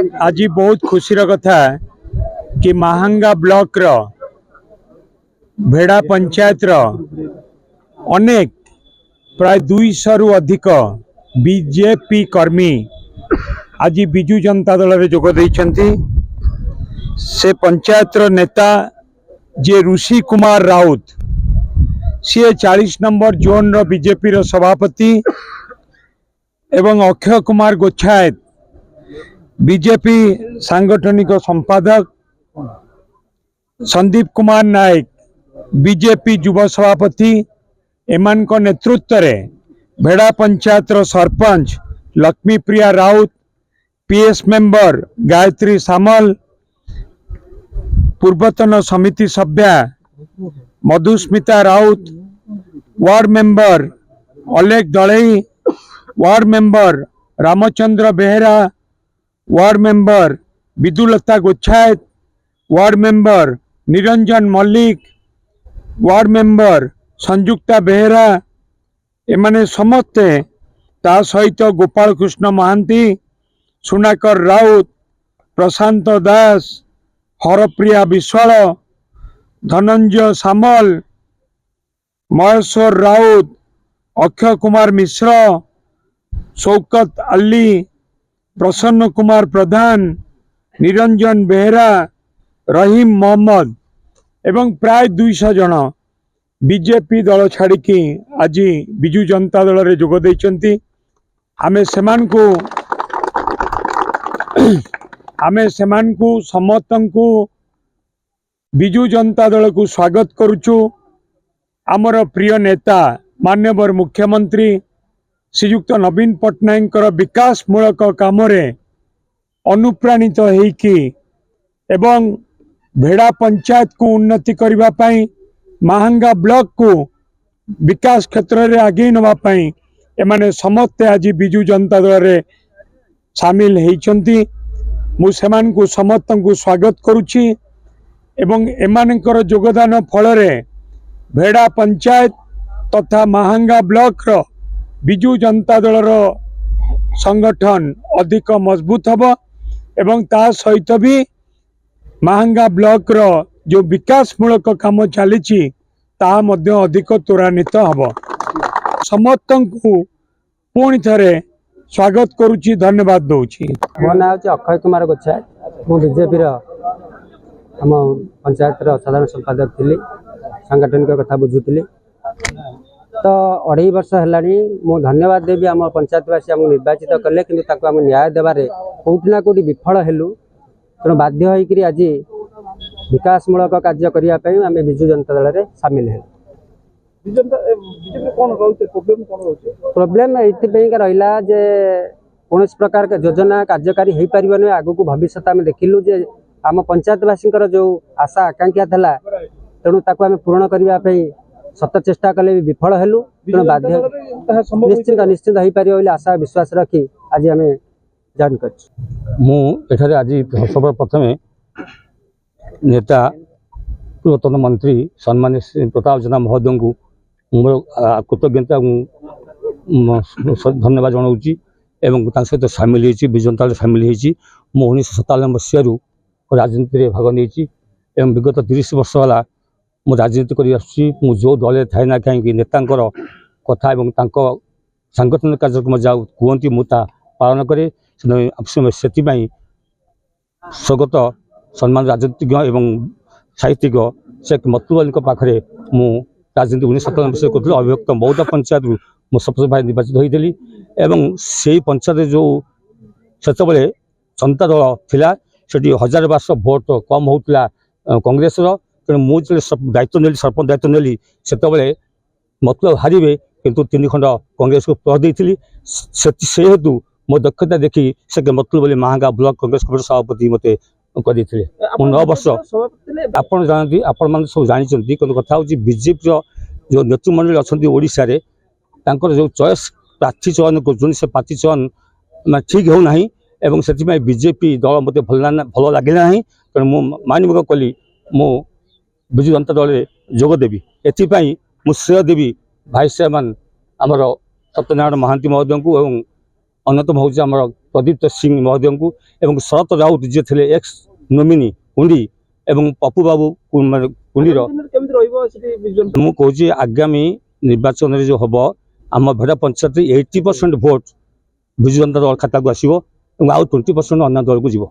आज बहुत खुशी कथा कि महांगा ब्लॉक रो भेड़ा पंचायत रो अनेक प्राय 200 रु अधिक बीजेपी कर्मी आज बिजु जनता दल रे जोग देइछंती। से पंचायत रो नेता जे ऋषि कुमार राउत सी 40 नंबर जोन रो बीजेपी रो सभापति एवं अक्षय कुमार गोच्छायत बीजेपी सांगठनिक संपादक, संदीप कुमार नायक बीजेपी युवा सभापति एमान को नेतृत्व में भेड़ा पंचायत रो सरपंच लक्ष्मी प्रिया राउत, पीएस मेंबर गायत्री सामल, पूर्वतन समिति सभ्या Madhusmita Raut, ward member Alekh Dalai, ward member Ramchandra Behera, ward member Bidulata Gochhayat, ward member Niranjan Mallick, ward member Sanjukta Behera एमाने समस्ते ता सहित गोपाल कृष्ण महांती, सुनाकर राउत, प्रशांत दास, हरप्रिया विश्वाल, धनंजय सामल, महेश्वर राउत, अक्षय कुमार मिश्र, शौकत अली, प्रसन्न कुमार प्रधान, निरंजन बेहरा, रहीम मोहम्मद एवं प्राय 200 जन बीजेपी दल छाड़ी आज बिजु जनता दल रे जोग देइछंती। आमे सेमान को समस्तन को बिजु जनता दल को स्वागत करुचु। आमर प्रिय नेता माननीय मुख्यमंत्री श्रीयुक्त नवीन पट्टनायक विकास मूलक काम अनुप्राणित होइकी एवं भेड़ा पंचायत को उन्नति करबा पई, महांगा ब्लॉक को विकास क्षेत्र रे आगे नवाई एमाने समस्ते आज बिजु जनता दल रे शामिल होइछंती। मु सेमान को समस्त को स्वागत करुछि एवं एमानकर योगदान फल रे भेड़ा पंचायत तथा महांगा ब्लॉक रो बिजु जनता दल रो संगठन अधिक मजबूत हबो एवं ता सहित भी महांगा ब्लॉक रो जो विकास मूलक काम चली अधिक त्वरान्वित हबो। समस्त को पुणी थे स्वागत करुच्ची, धन्यवाद दूची। मो ना अक्षय कुमार गोच्छायत, मु बीजेपी आम पंचायत साधारण संपादक थी, सांगठनिक कथा बुझुली। तो 2.5 वर्ष है मु धन्यवाद देवी आम पंचायतवासी आम निर्वाचित कले कि आम न्याय देवे कौटि ना कौटि विफल हेलु, तेणु बाध्य होकर आज विकासमूलक कार्य करने आम बिजु जनता दल में सामिल है। प्रोब्लेम ये रहा जे कौन प्रकार योजना कार्यकारी हो पार आगू को भविष्य आम देखिलु जे आम पंचायतवासी जो आशा आकांक्षा था तेणु ताकू आम पूरण करने सत चेष्टा कले भी विफल हेलु, तेणु बाध्य निश्चिंत निश्चिंत हो पार आशा विश्वास रखी आज आम जॉइन कर। आज सर्वप्रथमे नेता पूर्वतन मंत्री सम्मानित श्री प्रताप जेना महोदय को मोर कृतज्ञता धन्यवाद जनाऊँगी एवं सहित सामिल होती बिजु जनता दल सामिल होती। मु 1997 मसीह राजनीति में भाग नहीं एवं विगत 30 वर्ष है मु राजनीति कर जो दल थाए ना कहीं नेता कथा एवं सांगठनिक कार्यक्रम जहाँ कहती मुझा पालन करे से स्वगत सम्मान राजनीतिज्ञ एवं साहित्यिक शेख मतलू अली पाखे मु राजनीति 1997 मसीह कर अभिव्यक्त मौदा पंचायत मु सरपंच भाई निर्वाचित होती एवं से पंचायत जो से जनता दल थिला सेठी 1012 भोट कम होता कांग्रेस तेणु मुझे दायित्व नेली सरपंच दायित्व नेली से मतलब हारे किंतु 3 खंड कांग्रेस को प्रह देती से हेतु मो दक्षता देखी से मतलब बोले महांगा ब्लॉक कांग्रेस कमिटी सभापति मत कर 9 वर्ष आप जानते आपण मैंने सब जानते कि कथा हूँ बीजेपी जो नेतृमंडल अच्छा ओडिशा रे जो चॉइस प्रार्थी चयन कर प्रार्थी चयन ठीक होना एवं से बीजेपी दल मत भल लगे ना तेणु मु मानव कली मु बिजु जनता दल में जोगदेवी एपाई मु श्रेय देवी भाई चेयरमैन आमर सत्यनारायण महांती महोदय को एवं अन्यतम हूँ आम प्रदीप्त सिंह महोदय को एवं शरत राउत जी थे एक्स नोमिनी कुंडी एवं पप्पू बाबू कुंडीर मुझे आगामी निर्वाचन जो हम आम भेड़ा पंचायत 80% भोट विजु जनता दल खाता को आसो आउ 20% अन्य दल को जीव।